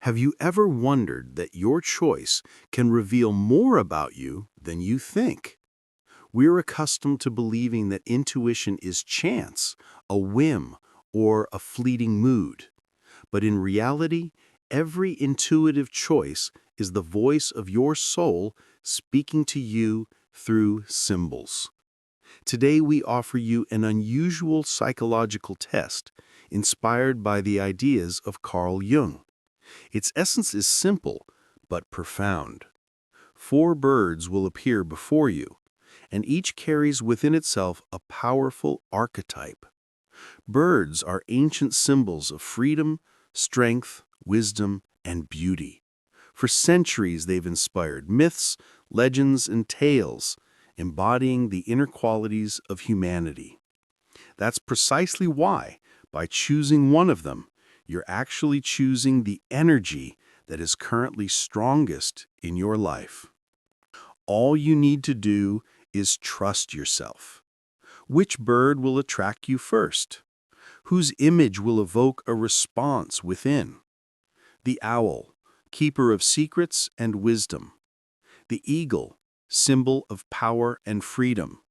Have you ever wondered that your choice can reveal more about you than you think? We're accustomed to believing that intuition is chance, a whim, or a fleeting mood. But in reality, every intuitive choice is the voice of your soul speaking to you through symbols. Today we offer you an unusual psychological test inspired by the ideas of Carl Jung. Its essence is simple, but profound. 4 birds will appear before you, and each carries within itself a powerful archetype. Birds are ancient symbols of freedom, strength, wisdom, and beauty. For centuries they've inspired myths, legends, and tales, embodying the inner qualities of humanity. That's precisely why, by choosing one of them, you're actually choosing the energy that is currently strongest in your life. All you need to do is trust yourself. Which bird will attract you first? Whose image will evoke a response within? The owl, keeper of secrets and wisdom. The eagle, symbol of power and freedom.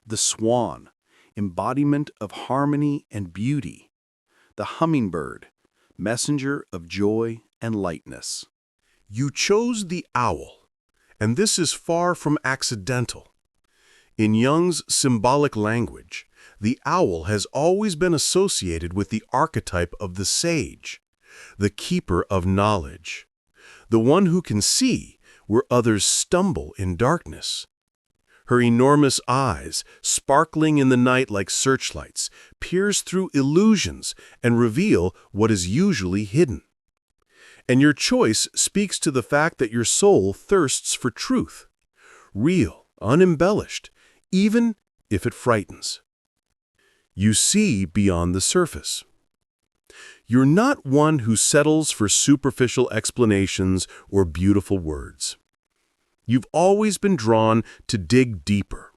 The swan, embodiment of harmony and beauty. The hummingbird, messenger of joy and lightness. You chose the owl, and this is far from accidental. In Jung's symbolic language, the owl has always been associated with the archetype of the sage, the keeper of knowledge, the one who can see where others stumble in darkness. Her enormous eyes, sparkling in the night like searchlights, pierce through illusions and reveal what is usually hidden. And your choice speaks to the fact that your soul thirsts for truth, real, unembellished, even if it frightens. You see beyond the surface. You're not one who settles for superficial explanations or beautiful words. You've always been drawn to dig deeper,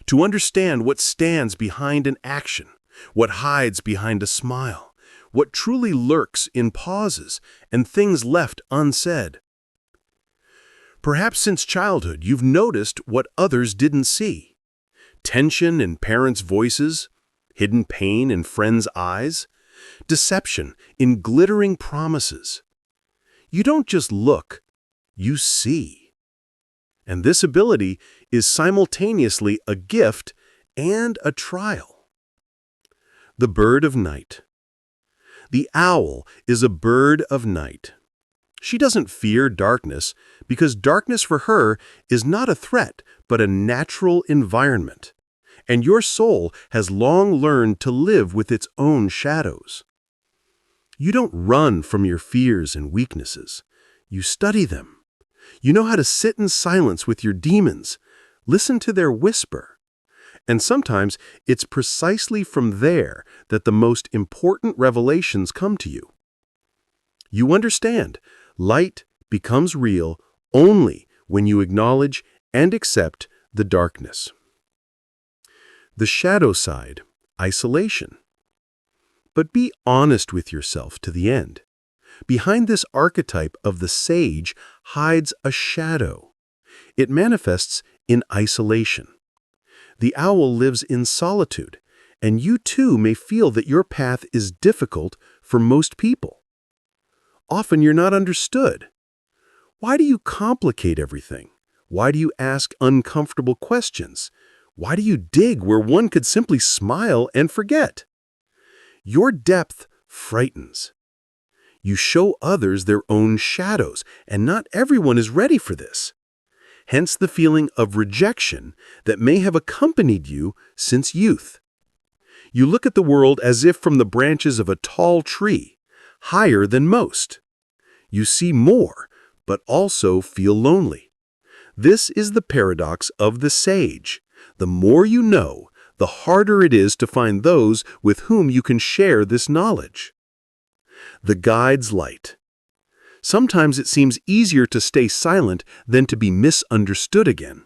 to understand what stands behind an action, what hides behind a smile, what truly lurks in pauses and things left unsaid. Perhaps since childhood you've noticed what others didn't see. Tension in parents' voices, hidden pain in friends' eyes, deception in glittering promises. You don't just look, you see. And this ability is simultaneously a gift and a trial. The bird of night. The owl is a bird of night. She doesn't fear darkness because darkness for her is not a threat but a natural environment. And your soul has long learned to live with its own shadows. You don't run from your fears and weaknesses. You study them. You know how to sit in silence with your demons, listen to their whisper. And sometimes it's precisely from there that the most important revelations come to you. You understand, light becomes real only when you acknowledge and accept the darkness. The shadow side, isolation. But be honest with yourself to the end. Behind this archetype of the sage hides a shadow. It manifests in isolation. The owl lives in solitude, and you too may feel that your path is difficult for most people. Often you're not understood. Why do you complicate everything? Why do you ask uncomfortable questions? Why do you dig where one could simply smile and forget? Your depth frightens. You show others their own shadows, and not everyone is ready for this. Hence the feeling of rejection that may have accompanied you since youth. You look at the world as if from the branches of a tall tree, higher than most. You see more, but also feel lonely. This is the paradox of the sage. The more you know, the harder it is to find those with whom you can share this knowledge. The guide's light. Sometimes it seems easier to stay silent than to be misunderstood again.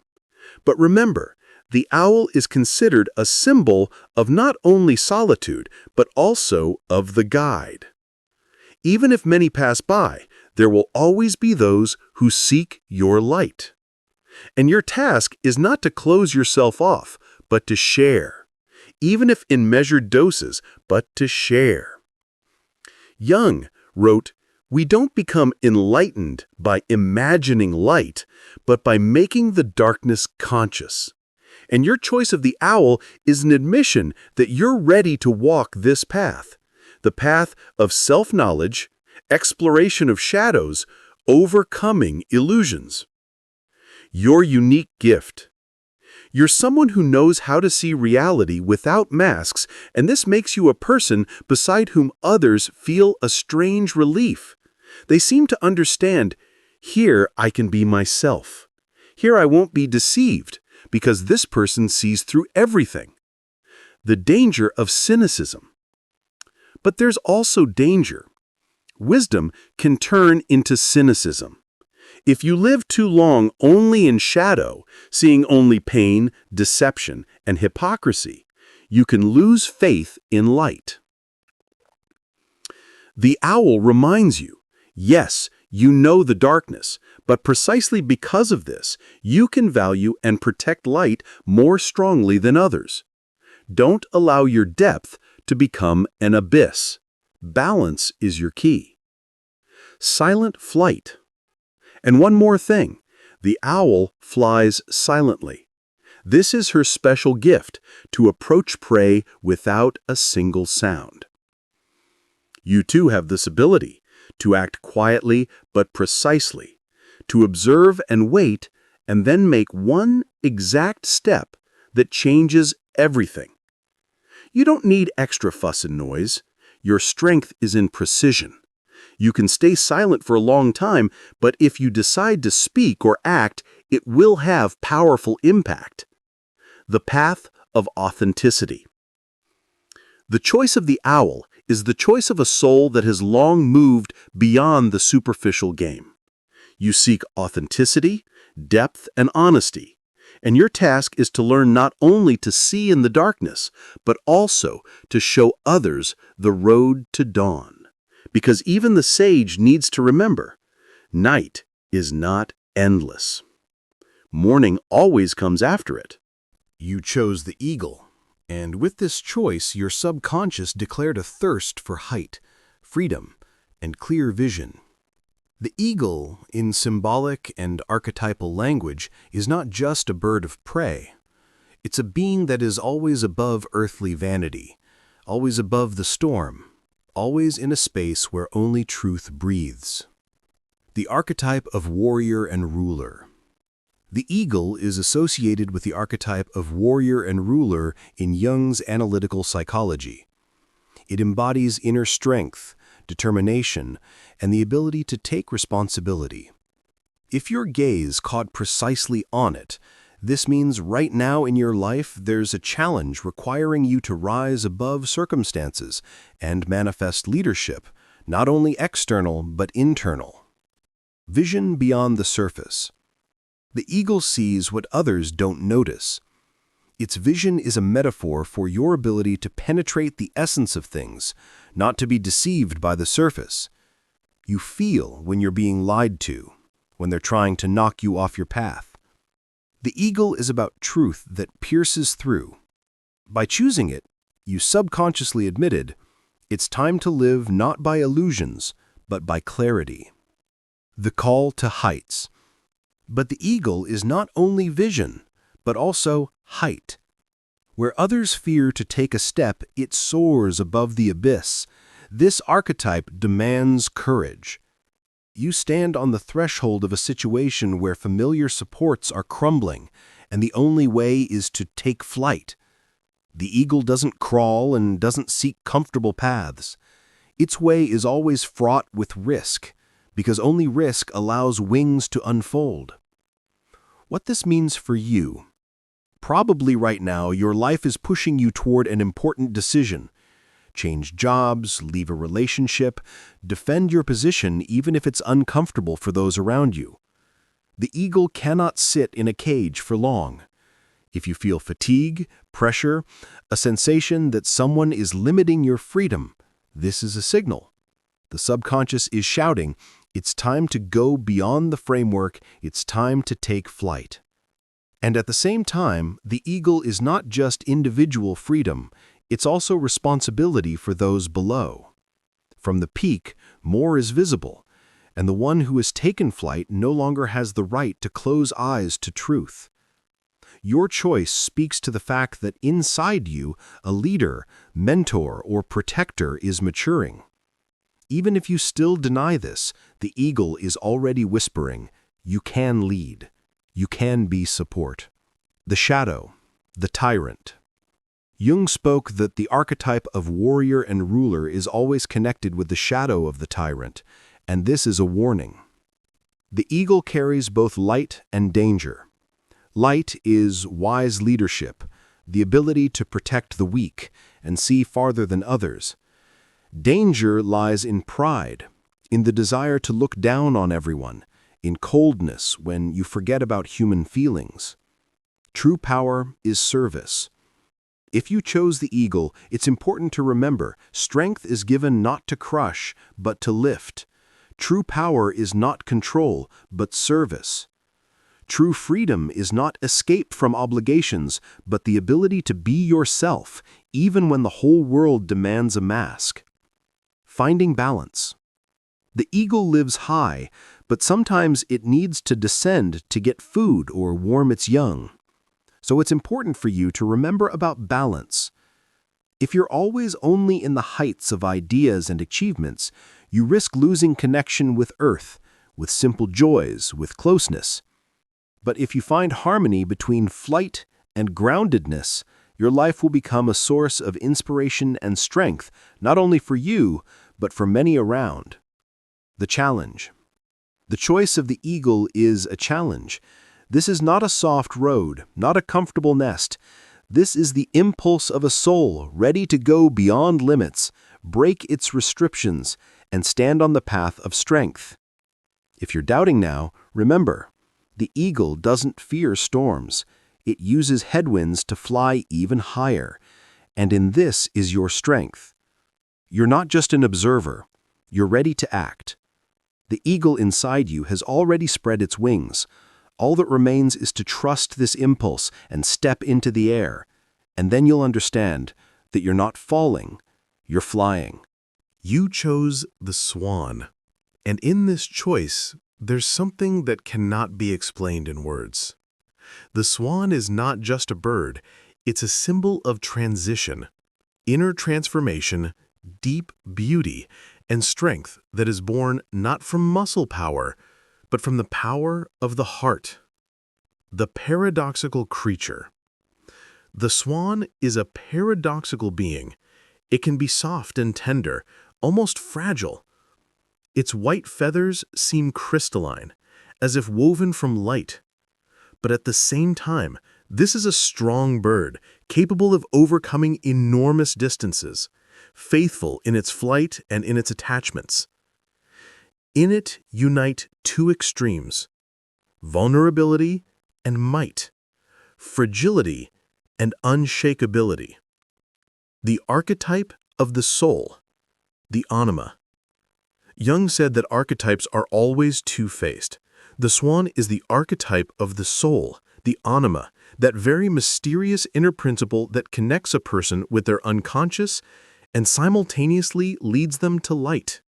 But remember, the owl is considered a symbol of not only solitude, but also of the guide. Even if many pass by, There will always be those who seek your light. And your task is not to close yourself off, but to share. Even if in measured doses, but to share. Jung wrote, "We don't become enlightened by imagining light, but by making the darkness conscious." And your choice of the owl is an admission that you're ready to walk this path, the path of self-knowledge, exploration of shadows, overcoming illusions. Your unique gift. You're someone who knows how to see reality without masks, and this makes you a person beside whom others feel a strange relief. They seem to understand, here I can be myself. Here I won't be deceived, because this person sees through everything. The danger of cynicism. But there's also danger. Wisdom can turn into cynicism. If you live too long only in shadow, seeing only pain, deception, and hypocrisy, you can lose faith in light. The owl reminds you, yes, you know the darkness, but precisely because of this, you can value and protect light more strongly than others. Don't allow your depth to become an abyss. Balance is your key. Silent flight. And one more thing, the owl flies silently. This is her special gift, to approach prey without a single sound. You too have this ability, to act quietly but precisely, to observe and wait, and then make one exact step that changes everything. You don't need extra fuss and noise. Your strength is in precision. You can stay silent for a long time, but if you decide to speak or act, it will have powerful impact. The path of authenticity. The choice of the owl is the choice of a soul that has long moved beyond the superficial game. You seek authenticity, depth, and honesty, and your task is to learn not only to see in the darkness, but also to show others the road to dawn. Because even the sage needs to remember, night is not endless. Morning always comes after it. You chose the eagle, and with this choice, your subconscious declared a thirst for height, freedom, and clear vision. The eagle, in symbolic and archetypal language, is not just a bird of prey. It's a being that is always above earthly vanity, always above the storm, always in a space where only truth breathes. The archetype of warrior and ruler. The eagle is associated with the archetype of warrior and ruler in Jung's analytical psychology. It embodies inner strength, determination, and the ability to take responsibility. If your gaze caught precisely on it, this means right now in your life there's a challenge requiring you to rise above circumstances and manifest leadership, not only external but internal. Vision beyond the surface. The eagle sees what others don't notice. Its vision is a metaphor for your ability to penetrate the essence of things, not to be deceived by the surface. You feel when you're being lied to, when they're trying to knock you off your path. The eagle is about truth that pierces through. By choosing it, you subconsciously admitted, it's time to live not by illusions, but by clarity. The call to heights. But the eagle is not only vision, but also height. Where others fear to take a step, it soars above the abyss. This archetype demands courage. You stand on the threshold of a situation where familiar supports are crumbling, and the only way is to take flight. The eagle doesn't crawl and doesn't seek comfortable paths. Its way is always fraught with risk, because only risk allows wings to unfold. What this means for you. Probably right now, your life is pushing you toward an important decision. Change jobs, leave a relationship, defend your position even if it's uncomfortable for those around you. The eagle cannot sit in a cage for long. If you feel fatigue, pressure, a sensation that someone is limiting your freedom, this is a signal. The subconscious is shouting, It's time to go beyond the framework. It's time to take flight. And at the same time, the eagle is not just individual freedom, it's also responsibility for those below. From the peak, more is visible, and the one who has taken flight no longer has the right to close eyes to truth. Your choice speaks to the fact that inside you, a leader, mentor, or protector is maturing. Even if you still deny this, the eagle is already whispering, you can lead. You can be support. The shadow, the tyrant. Jung spoke that the archetype of warrior and ruler is always connected with the shadow of the tyrant, and this is a warning. The eagle carries both light and danger. Light is wise leadership, the ability to protect the weak and see farther than others. Danger lies in pride, in the desire to look down on everyone, in coldness when you forget about human feelings. True power is service. If you chose the eagle, it's important to remember, strength is given not to crush, but to lift. True power is not control, but service. True freedom is not escape from obligations, but the ability to be yourself, even when the whole world demands a mask. Finding balance. The eagle lives high, but sometimes it needs to descend to get food or warm its young. So it's important for you to remember about balance. If you're always only in the heights of ideas and achievements, you risk losing connection with earth, with simple joys, with closeness. But if you find harmony between flight and groundedness, your life will become a source of inspiration and strength, not only for you, but for many around. The challenge. The choice of the eagle is a challenge. This is not a soft road, not a comfortable nest. This is the impulse of a soul ready to go beyond limits, break its restrictions, and stand on the path of strength. If you're doubting now, remember, the eagle doesn't fear storms. It uses headwinds to fly even higher, and in this is your strength. You're not just an observer. You're ready to act. The eagle inside you has already spread its wings. All that remains is to trust this impulse and step into the air, and then you'll understand that you're not falling, you're flying. You chose the swan, and in this choice, there's something that cannot be explained in words. The swan is not just a bird, it's a symbol of transition, inner transformation, deep beauty, and strength that is born not from muscle power, but from the power of the heart. The paradoxical creature. The swan is a paradoxical being. It can be soft and tender, almost fragile. Its white feathers seem crystalline, as if woven from light. But at the same time, this is a strong bird, capable of overcoming enormous distances, faithful in its flight and in its attachments. In it unite two extremes, vulnerability and might, fragility and unshakability. The archetype of the soul, the anima. Jung said that archetypes are always two-faced. The swan is the archetype of the soul, the anima, that very mysterious inner principle that connects a person with their unconscious and simultaneously leads them to light.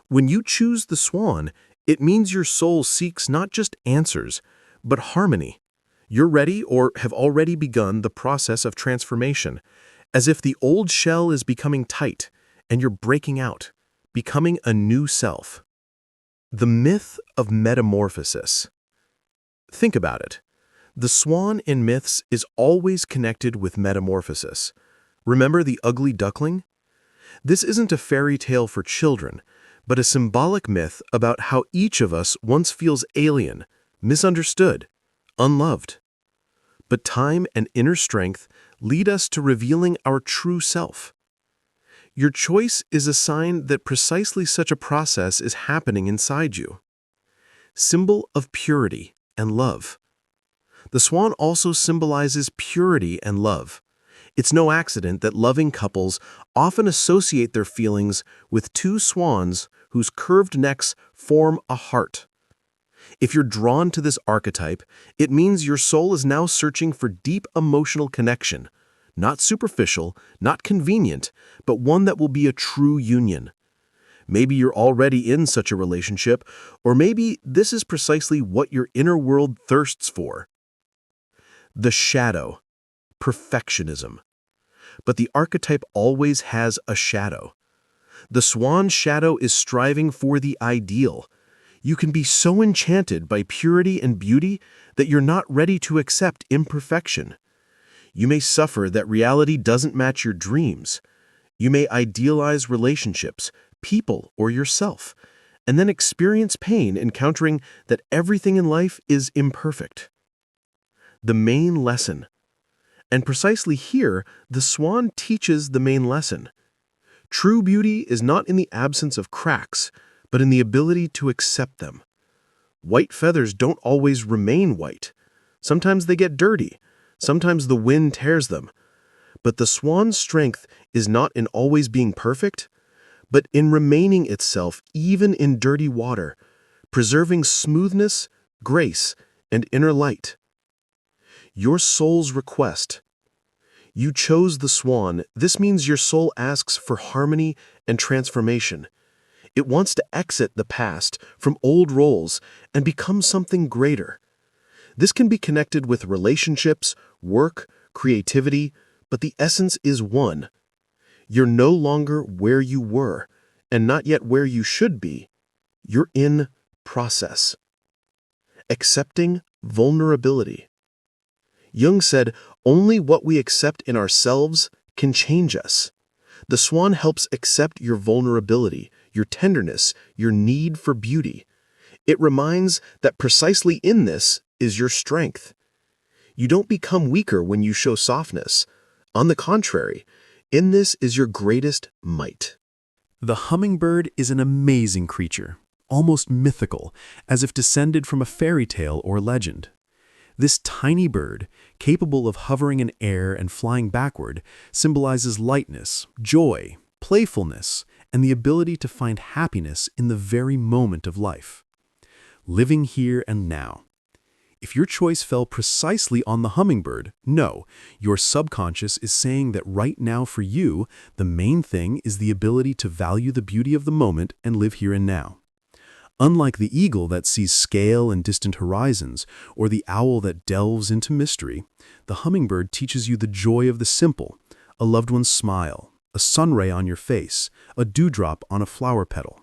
When you choose the swan, it means your soul seeks not just answers, but harmony. You're ready or have already begun the process of transformation, as if the old shell is becoming tight and you're breaking out, becoming a new self. The myth of metamorphosis. Think about it. The swan in myths is always connected with metamorphosis. Remember the ugly duckling? This isn't a fairy tale for children, but a symbolic myth about how each of us once feels alien, misunderstood, unloved. But time and inner strength lead us to revealing our true self. Your choice is a sign that precisely such a process is happening inside you. Symbol of purity and love. The swan also symbolizes purity and love. It's no accident that loving couples often associate their feelings with two swans whose curved necks form a heart. If you're drawn to this archetype, it means your soul is now searching for deep emotional connection, not superficial, not convenient, but one that will be a true union. Maybe you're already in such a relationship, or maybe this is precisely what your inner world thirsts for. The shadow, perfectionism. But the archetype always has a shadow. The swan shadow is striving for the ideal. You can be so enchanted by purity and beauty that you're not ready to accept imperfection. You may suffer that reality doesn't match your dreams. You may idealize relationships, people, or yourself, and then experience pain encountering that everything in life is imperfect. The main lesson. And precisely here, the swan teaches the main lesson. True beauty is not in the absence of cracks, but in the ability to accept them. White feathers don't always remain white. Sometimes they get dirty. Sometimes the wind tears them. But the swan's strength is not in always being perfect, but in remaining itself even in dirty water, preserving smoothness, grace, and inner light. Your soul's request. You chose the swan. This means your soul asks for harmony and transformation. It wants to exit the past from old roles and become something greater. This can be connected with relationships, work, creativity, but the essence is one. You're no longer where you were, and not yet where you should be. You're in process. Accepting vulnerability. Jung said, only what we accept in ourselves can change us. The swan helps accept your vulnerability, your tenderness, your need for beauty. It reminds that precisely in this is your strength. You don't become weaker when you show softness. On the contrary, in this is your greatest might. The hummingbird is an amazing creature, almost mythical, as if descended from a fairy tale or legend. This tiny bird, capable of hovering in air and flying backward, symbolizes lightness, joy, playfulness, and the ability to find happiness in the very moment of life. Living here and now. If your choice fell precisely on the hummingbird, no, your subconscious is saying that right now for you, the main thing is the ability to value the beauty of the moment and live here and now. Unlike the eagle that sees scale and distant horizons, or the owl that delves into mystery, the hummingbird teaches you the joy of the simple, a loved one's smile, a sunray on your face, a dewdrop on a flower petal.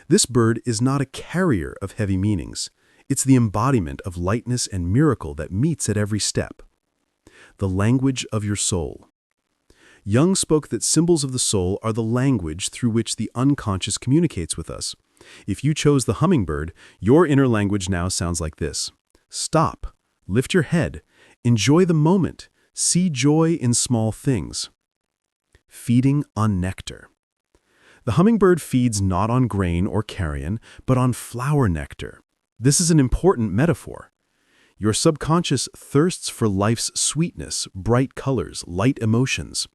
This bird is not a carrier of heavy meanings. It's the embodiment of lightness and miracle that meets at every step. The language of your soul. Jung spoke that symbols of the soul are the language through which the unconscious communicates with us. If you chose the hummingbird, your inner language now sounds like this. Stop, lift your head, enjoy the moment, see joy in small things. Feeding on nectar. The hummingbird feeds not on grain or carrion, but on flower nectar. This is an important metaphor. Your subconscious thirsts for life's sweetness, bright colors, light emotions.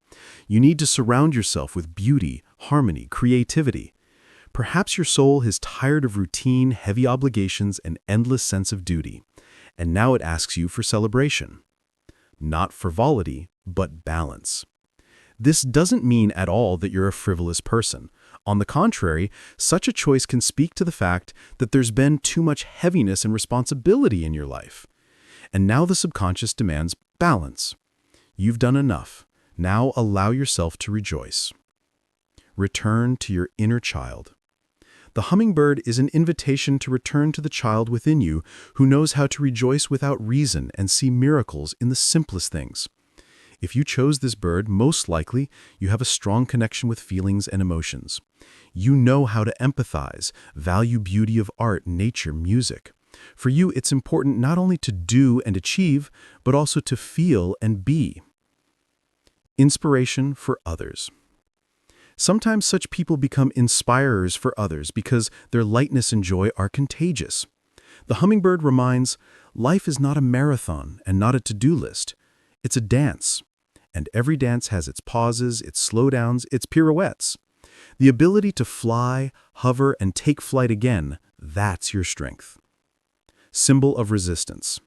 You need to surround yourself with beauty, harmony, creativity. Perhaps your soul is tired of routine, heavy obligations, and endless sense of duty, and now it asks you for celebration. Not frivolity, but balance. This doesn't mean at all that you're a frivolous person. On the contrary, such a choice can speak to the fact that there's been too much heaviness and responsibility in your life. And now the subconscious demands balance. You've done enough. Now allow yourself to rejoice. Return to your inner child. The hummingbird is an invitation to return to the child within you who knows how to rejoice without reason and see miracles in the simplest things. If you chose this bird, most likely you have a strong connection with feelings and emotions. You know how to empathize, value beauty of art, nature, music. For you, it's important not only to do and achieve, but also to feel and be. Inspiration for others. Sometimes such people become inspirers for others because their lightness and joy are contagious. The hummingbird reminds, life is not a marathon and not a to-do list. It's a dance. And every dance has its pauses, its slowdowns, its pirouettes. The ability to fly, hover, and take flight again, that's your strength. Symbol of resistance.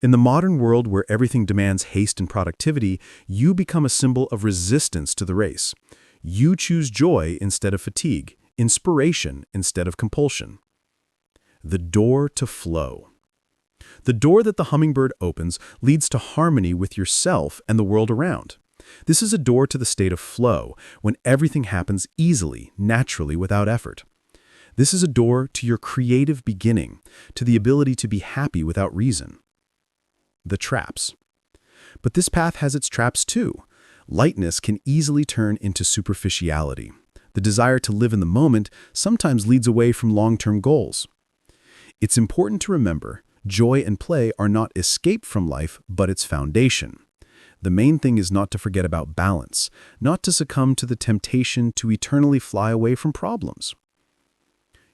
In the modern world where everything demands haste and productivity, you become a symbol of resistance to the race. You choose joy instead of fatigue, inspiration instead of compulsion. The door to flow. The door that the hummingbird opens leads to harmony with yourself and the world around. This is a door to the state of flow, when everything happens easily, naturally, without effort. This is a door to your creative beginning, to the ability to be happy without reason. The traps. But this path has its traps too. Lightness can easily turn into superficiality. The desire to live in the moment sometimes leads away from long-term goals. It's important to remember, joy and play are not escape from life, but its foundation. The main thing is not to forget about balance, not to succumb to the temptation to eternally fly away from problems.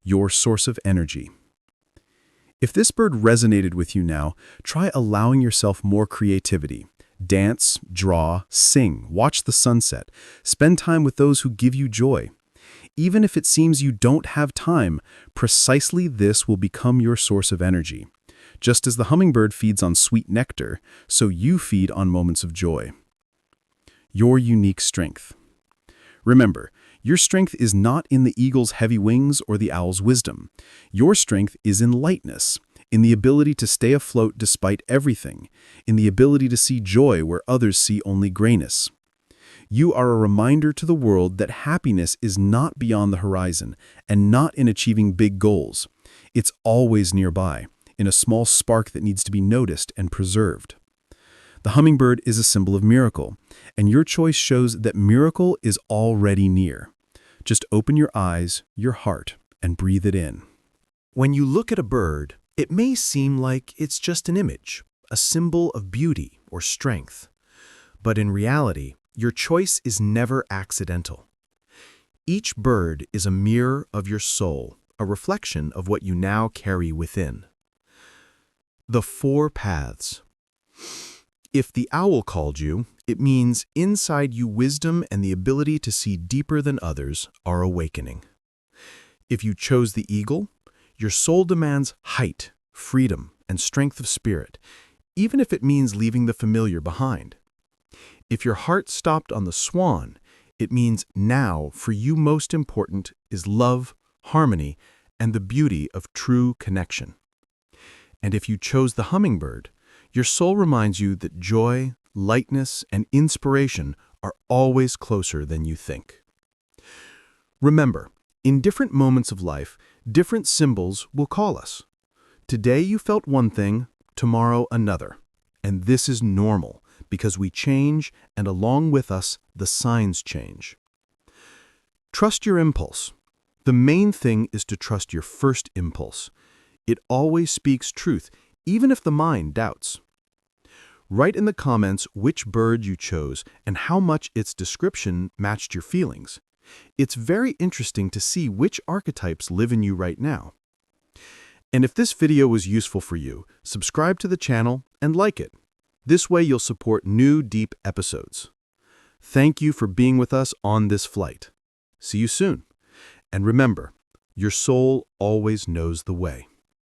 Your source of energy. If this bird resonated with you now, try allowing yourself more creativity. Dance, draw, sing, watch the sunset. Spend time with those who give you joy. Even if it seems you don't have time, precisely this will become your source of energy. Just as the hummingbird feeds on sweet nectar, so you feed on moments of joy. Your unique strength. Remember, your strength is not in the eagle's heavy wings or the owl's wisdom. Your strength is in lightness, in the ability to stay afloat despite everything, in the ability to see joy where others see only grayness. You are a reminder to the world that happiness is not beyond the horizon and not in achieving big goals. It's always nearby, in a small spark that needs to be noticed and preserved. The hummingbird is a symbol of miracle, and your choice shows that miracle is already near. Just open your eyes, your heart, and breathe it in. When you look at a bird, it may seem like it's just an image, a symbol of beauty or strength. But in reality, your choice is never accidental. Each bird is a mirror of your soul, a reflection of what you now carry within. The four paths. If the owl called you, it means inside you wisdom and the ability to see deeper than others are awakening. If you chose the eagle, your soul demands height, freedom, and strength of spirit, even if it means leaving the familiar behind. If your heart stopped on the swan, it means now for you most important is love, harmony, and the beauty of true connection. And if you chose the hummingbird, your soul reminds you that joy, lightness, and inspiration are always closer than you think. Remember, in different moments of life, different symbols will call us. Today you felt one thing, tomorrow another. And this is normal, because we change, and along with us, the signs change. Trust your impulse. The main thing is to trust your first impulse. It always speaks truth, even if the mind doubts. Write in the comments which bird you chose and how much its description matched your feelings. It's very interesting to see which archetypes live in you right now. And if this video was useful for you, subscribe to the channel and like it. This way you'll support new deep episodes. Thank you for being with us on this flight. See you soon. And remember, your soul always knows the way.